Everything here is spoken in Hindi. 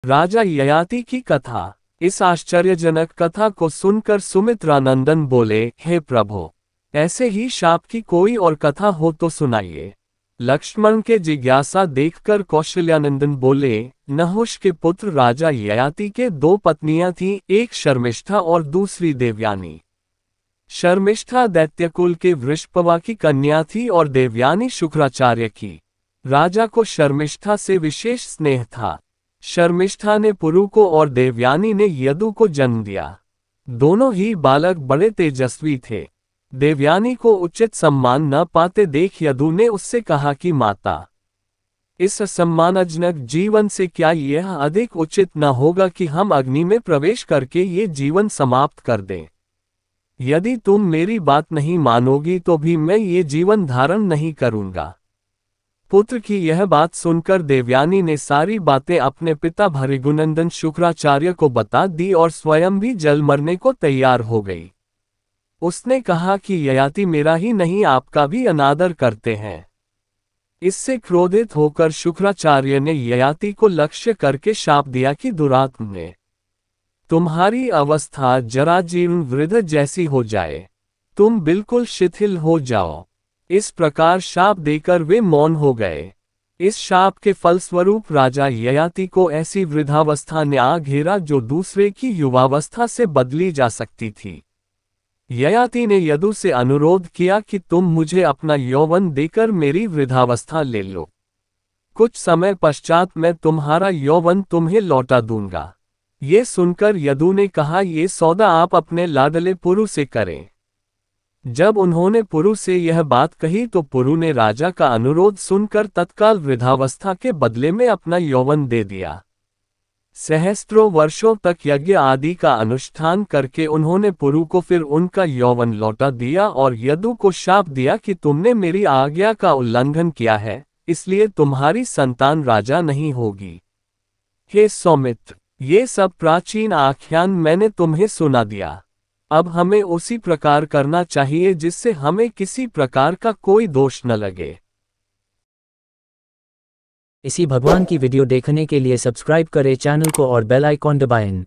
राजा ययाति की कथा। इस आश्चर्यजनक कथा को सुनकर सुमित्रानंदन बोले, हे प्रभु, ऐसे ही शाप की कोई और कथा हो तो सुनाइए। लक्ष्मण के जिज्ञासा देखकर कौशल्यानंदन बोले, नहुष के पुत्र राजा ययाति के दो पत्नियां थीं, एक शर्मिष्ठा और दूसरी देवयानी। शर्मिष्ठा दैत्यकुल के वृषपवा की कन्या थी और देवयानी शुक्राचार्य की। राजा को शर्मिष्ठा से विशेष स्नेह था। शर्मिष्ठा ने पुरु को और देवयानी ने यदु को जन्म दिया। दोनों ही बालक बड़े तेजस्वी थे। देवयानी को उचित सम्मान न पाते देख यदु ने उससे कहा कि माता, इस सम्मानजनक जीवन से क्या यह अधिक उचित न होगा कि हम अग्नि में प्रवेश करके ये जीवन समाप्त कर दें। यदि तुम मेरी बात नहीं मानोगी तो भी मैं ये जीवन धारण नहीं करूंगा। पुत्र की यह बात सुनकर देवयानी ने सारी बातें अपने पिता भृगुनंदन शुक्राचार्य को बता दी और स्वयं भी जल मरने को तैयार हो गई। उसने कहा कि ययाति मेरा ही नहीं आपका भी अनादर करते हैं। इससे क्रोधित होकर शुक्राचार्य ने ययाति को लक्ष्य करके शाप दिया कि दुरात्म ने तुम्हारी अवस्था जराजीर्ण वृद्ध जैसी हो जाए, तुम बिल्कुल शिथिल हो जाओ। इस प्रकार शाप देकर वे मौन हो गए। इस शाप के फलस्वरूप राजा ययाति को ऐसी वृद्धावस्था ने आ घेरा जो दूसरे की युवावस्था से बदली जा सकती थी। ययाति ने यदु से अनुरोध किया कि तुम मुझे अपना यौवन देकर मेरी वृद्धावस्था ले लो। कुछ समय पश्चात मैं तुम्हारा यौवन तुम्हें लौटा दूंगा। ये सुनकर यदु ने कहा, ये सौदा आप अपने लाडले पुरु से करें। जब उन्होंने पुरु से यह बात कही तो पुरु ने राजा का अनुरोध सुनकर तत्काल वृद्धावस्था के बदले में अपना यौवन दे दिया। सहस्त्रों वर्षों तक यज्ञ आदि का अनुष्ठान करके उन्होंने पुरु को फिर उनका यौवन लौटा दिया और यदु को शाप दिया कि तुमने मेरी आज्ञा का उल्लंघन किया है, इसलिए तुम्हारी संतान राजा नहीं होगी। हे सौमित्र, ये सब प्राचीन आख्यान मैंने तुम्हें सुना दिया। अब हमें उसी प्रकार करना चाहिए जिससे हमें किसी प्रकार का कोई दोष न लगे। इसी भगवान की वीडियो देखने के लिए सब्सक्राइब करें चैनल को और बेल आइकॉन दबाएं।